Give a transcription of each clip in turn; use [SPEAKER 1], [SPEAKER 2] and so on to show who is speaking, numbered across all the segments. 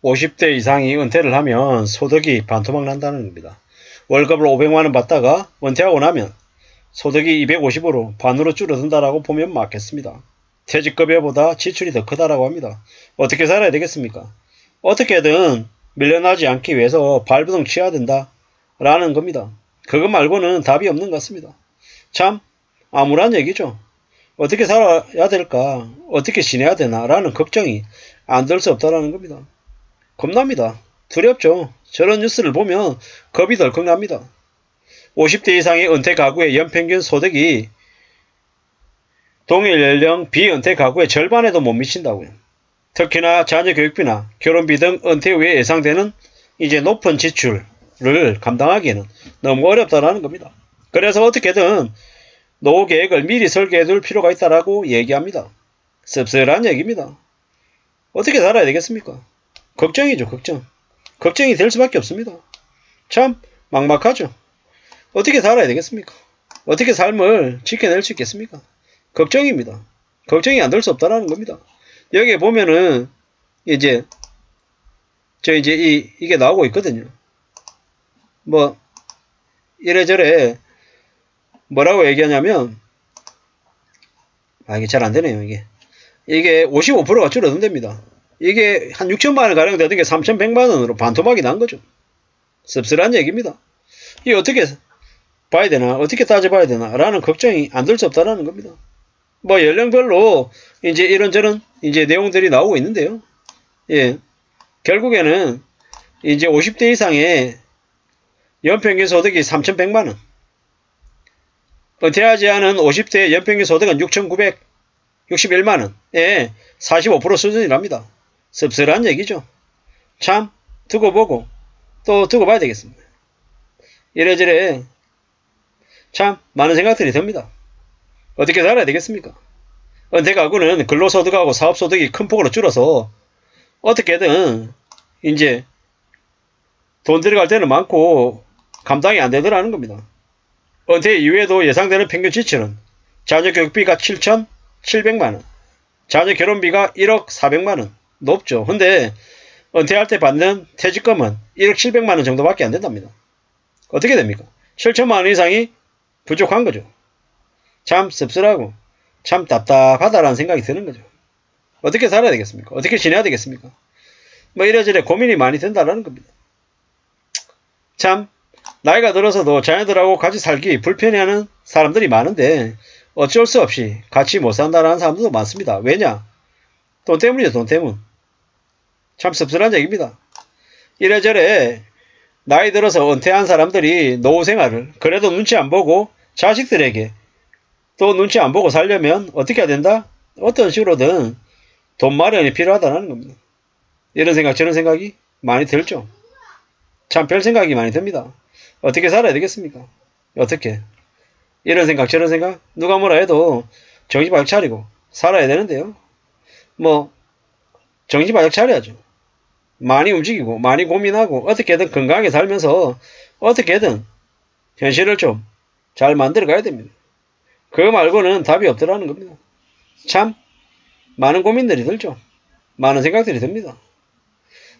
[SPEAKER 1] 50대 이상이 은퇴를 하면 소득이 반토막 난다는 겁니다. 월급을 500만원 받다가 은퇴하고 나면 소득이 250으로 반으로 줄어든다라고 보면 맞겠습니다. 퇴직급여보다 지출이 더 크다라고 합니다. 어떻게 살아야 되겠습니까? 어떻게든 밀려나지 않기 위해서 발버둥 치어야 된다라는 겁니다. 그것 말고는 답이 없는 것 같습니다. 참 암울한 얘기죠. 어떻게 살아야 될까? 어떻게 지내야 되나? 라는 걱정이 안 들 수 없다라는 겁니다. 겁납니다. 두렵죠. 저런 뉴스를 보면 겁이 덜컥 납니다. 50대 이상의 은퇴 가구의 연평균 소득이 동일 연령 비은퇴 가구의 절반에도 못 미친다고요. 특히나 자녀 교육비나 결혼비 등 은퇴 후에 예상되는 이제 높은 지출을 감당하기에는 너무 어렵다라는 겁니다. 그래서 어떻게든 노후 계획을 미리 설계해 둘 필요가 있다라고 얘기합니다. 씁쓸한 얘기입니다. 어떻게 살아야 되겠습니까? 걱정이죠, 걱정. 걱정이 될 수밖에 없습니다. 참 막막하죠. 어떻게 살아야 되겠습니까? 어떻게 삶을 지켜낼 수 있겠습니까? 걱정입니다. 걱정이 안 될 수 없다라는 겁니다. 여기에 보면은 이제 이게 나오고 있거든요. 뭐 이래저래 뭐라고 얘기하냐면 이게 잘 안되네요. 이게 55%가 줄어든답니다. 이게 한 6천만원 가량 되던 게 3,100만원으로 반토막이 난 거죠. 씁쓸한 얘기입니다. 이게 어떻게 봐야 되나, 어떻게 따져봐야 되나 라는 걱정이 안 들 수 없다라는 겁니다. 뭐 연령별로 이제 이런저런 이제 내용들이 나오고 있는데요. 예. 결국에는 이제 50대 이상의 연평균 소득이 3,100만원. 은퇴하지 않은 50대 연평균 소득은 6,961만원에 45% 수준이랍니다. 씁쓸한 얘기죠. 참 두고 보고 또 두고 봐야 되겠습니다. 이래저래 참 많은 생각들이 듭니다. 어떻게 살아야 되겠습니까? 은퇴 가구는 근로소득하고 사업소득이 큰 폭으로 줄어서 어떻게든 이제 돈 들어갈 때는 많고 감당이 안 되더라는 겁니다. 은퇴 이후에도 예상되는 평균 지출은 자녀 교육비가 7,700만원, 자녀 결혼비가 1억 400만원. 높죠. 근데 은퇴할 때 받는 퇴직금은 1억 700만원 정도밖에 안 된답니다. 어떻게 됩니까? 7천만원 이상이 부족한 거죠. 참 씁쓸하고 참 답답하다라는 생각이 드는 거죠. 어떻게 살아야 되겠습니까? 어떻게 지내야 되겠습니까? 뭐 이래저래 고민이 많이 된다라는 겁니다. 참 나이가 들어서도 자녀들하고 같이 살기 불편해하는 사람들이 많은데 어쩔 수 없이 같이 못 산다라는 사람들도 많습니다. 왜냐? 돈 때문이죠. 돈 때문. 참 씁쓸한 얘기입니다. 이래저래 나이 들어서 은퇴한 사람들이 노후 생활을 그래도 눈치 안 보고 자식들에게 또 눈치 안 보고 살려면 어떻게 해야 된다? 어떤 식으로든 돈 마련이 필요하다는 겁니다. 이런 생각 저런 생각이 많이 들죠. 참 별 생각이 많이 듭니다. 어떻게 살아야 되겠습니까? 어떻게? 이런 생각 저런 생각 누가 뭐라 해도 정신 바짝 차리고 살아야 되는데요. 뭐 정신 바짝 차려야죠. 많이 움직이고 많이 고민하고 어떻게든 건강하게 살면서 어떻게든 현실을 좀 잘 만들어 가야 됩니다. 그거 말고는 답이 없더라는 겁니다. 참 많은 고민들이 들죠. 많은 생각들이 듭니다.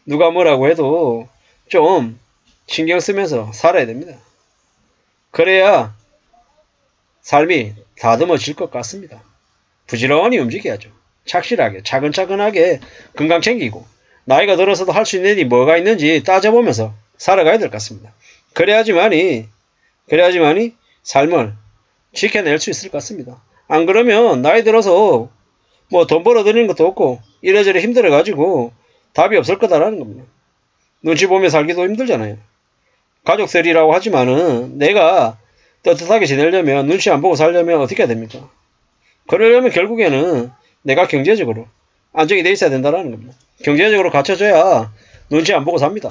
[SPEAKER 1] 누가 뭐라고 해도 좀 신경 쓰면서 살아야 됩니다. 그래야 삶이 다듬어질 것 같습니다. 부지런히 움직여야죠. 착실하게 차근차근하게 건강 챙기고 나이가 들어서도 할 수 있는 일이 뭐가 있는지 따져보면서 살아가야 될 것 같습니다. 그래야지만이 삶을 지켜낼 수 있을 것 같습니다. 안 그러면 나이 들어서 뭐 돈 벌어들이는 것도 없고 이래저래 힘들어가지고 답이 없을 거다라는 겁니다. 눈치 보며 살기도 힘들잖아요. 가족들이라고 하지만은 내가 떳떳하게 지내려면 눈치 안 보고 살려면 어떻게 해야 됩니까? 그러려면 결국에는 내가 경제적으로 안정이 돼 있어야 된다는 겁니다. 경제적으로 갖춰져야 눈치 안 보고 삽니다.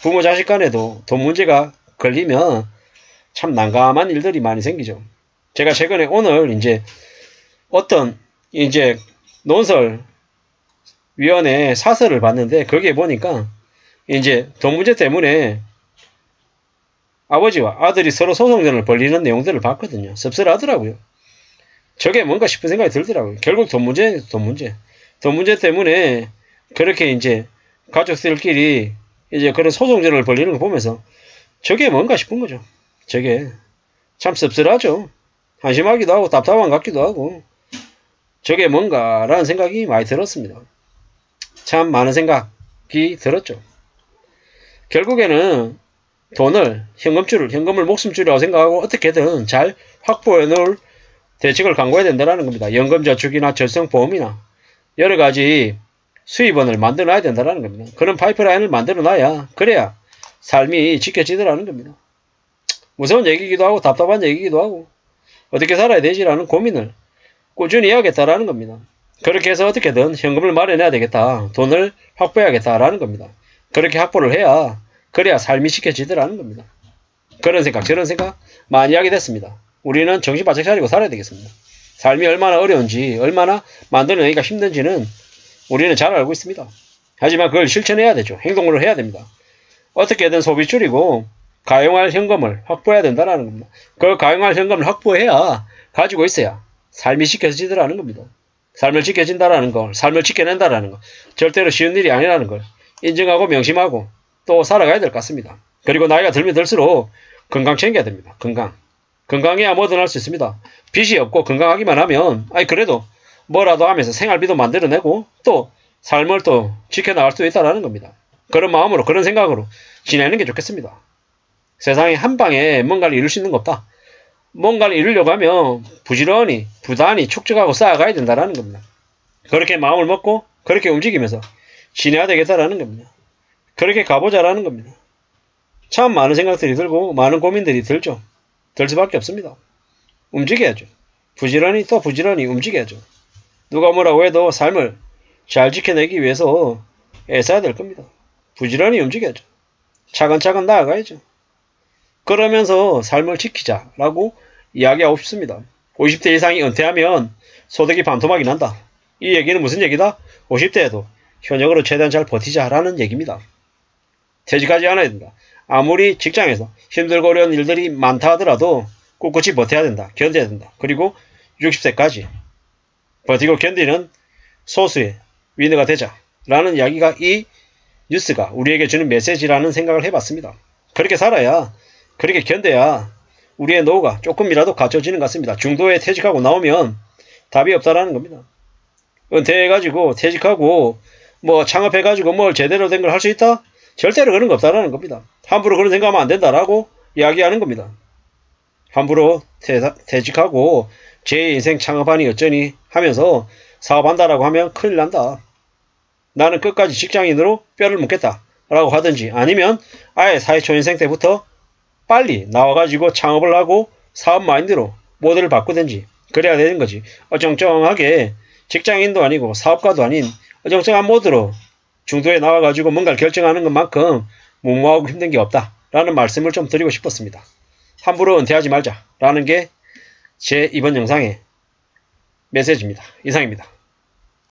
[SPEAKER 1] 부모 자식 간에도 돈 문제가 걸리면 참 난감한 일들이 많이 생기죠. 제가 최근에 오늘 이제 어떤 이제 논설위원회 사설을 봤는데 거기에 보니까 이제 돈 문제 때문에 아버지와 아들이 서로 소송전을 벌이는 내용들을 봤거든요. 씁쓸하더라고요. 저게 뭔가 싶은 생각이 들더라고요. 결국 돈 문제 때문에 그렇게 이제 가족들끼리 이제 그런 소송전을 벌리는 거 보면서 저게 뭔가 싶은 거죠. 저게 참 씁쓸하죠. 한심하기도 하고 답답한 것 같기도 하고 저게 뭔가라는 생각이 많이 들었습니다. 참 많은 생각이 들었죠. 결국에는 돈을 현금을 목숨줄이라고 생각하고 어떻게든 잘 확보해 놓을 대책을 강구해야 된다는 겁니다. 연금저축이나 절성보험이나 여러가지 수입원을 만들어 놔야 된다는 겁니다. 그런 파이프라인을 만들어 놔야 그래야 삶이 지켜지더라는 겁니다. 무서운 얘기이기도 하고 답답한 얘기이기도 하고 어떻게 살아야 되지라는 고민을 꾸준히 해야겠다라는 겁니다. 그렇게 해서 어떻게든 현금을 마련해야 되겠다. 돈을 확보해야겠다라는 겁니다. 그렇게 확보를 해야 그래야 삶이 지켜지더라는 겁니다. 그런 생각 저런 생각 많이 하게 됐습니다. 우리는 정신 바짝 차리고 살아야 되겠습니다. 삶이 얼마나 어려운지 얼마나 만들어내기가 힘든지는 우리는 잘 알고 있습니다. 하지만 그걸 실천해야 되죠. 행동으로 해야 됩니다. 어떻게든 소비 줄이고 가용할 현금을 확보해야 된다는 겁니다. 그 가용할 현금을 확보해야 가지고 있어야 삶이 지켜지더라는 겁니다. 삶을 지켜진다라는 걸, 삶을 지켜낸다라는 거 절대로 쉬운 일이 아니라는 걸 인정하고 명심하고 또 살아가야 될 것 같습니다. 그리고 나이가 들면 들수록 건강 챙겨야 됩니다. 건강해야 뭐든 할 수 있습니다. 빚이 없고 건강하기만 하면 그래도 뭐라도 하면서 생활비도 만들어내고 또 삶을 또 지켜나갈 수 있다는 겁니다. 그런 마음으로 그런 생각으로 지내는 게 좋겠습니다. 세상에 한 방에 뭔가를 이룰 수 있는 거 없다. 뭔가를 이루려고 하면 부지런히 부단히 축적하고 쌓아가야 된다는 겁니다. 그렇게 마음을 먹고 그렇게 움직이면서 지내야 되겠다라는 겁니다. 그렇게 가보자라는 겁니다. 참 많은 생각들이 들고 많은 고민들이 들죠. 들 수밖에 없습니다. 움직여야죠. 부지런히 또 부지런히 움직여야죠. 누가 뭐라고 해도 삶을 잘 지켜내기 위해서 애써야 될 겁니다. 부지런히 움직여야죠. 차근차근 나아가야죠. 그러면서 삶을 지키자라고 이야기하고 싶습니다. 50대 이상이 은퇴하면 소득이 반토막이 난다. 이 얘기는 무슨 얘기다? 50대에도 현역으로 최대한 잘 버티자라는 얘기입니다. 퇴직하지 않아야 된다. 아무리 직장에서 힘들고 어려운 일들이 많다 하더라도 꿋꿋이 버텨야 된다. 견뎌야 된다. 그리고 60세까지 버티고 견디는 소수의 위너가 되자라는 이야기가 이 뉴스가 우리에게 주는 메시지라는 생각을 해봤습니다. 그렇게 살아야 그렇게 견뎌야 우리의 노후가 조금이라도 갖춰지는 것 같습니다. 중도에 퇴직하고 나오면 답이 없다라는 겁니다. 은퇴해가지고 퇴직하고 뭐 창업해가지고 뭘 제대로 된 걸 할 수 있다? 절대로 그런 거 없다라는 겁니다. 함부로 그런 생각하면 안 된다라고 이야기하는 겁니다. 함부로 퇴직하고 제 인생 창업하니 어쩌니 하면서 사업한다라고 하면 큰일 난다. 나는 끝까지 직장인으로 뼈를 묻겠다 라고 하든지 아니면 아예 사회초년생 때부터 빨리 나와가지고 창업을 하고 사업 마인드로 모델을 바꾸든지 그래야 되는 거지. 어정쩡하게 직장인도 아니고 사업가도 아닌 어정쩡한 모드로 중도에 나와가지고 뭔가를 결정하는 것만큼 무모하고 힘든 게 없다라는 말씀을 좀 드리고 싶었습니다. 함부로 은퇴하지 말자라는 게 제 이번 영상의 메시지입니다. 이상입니다.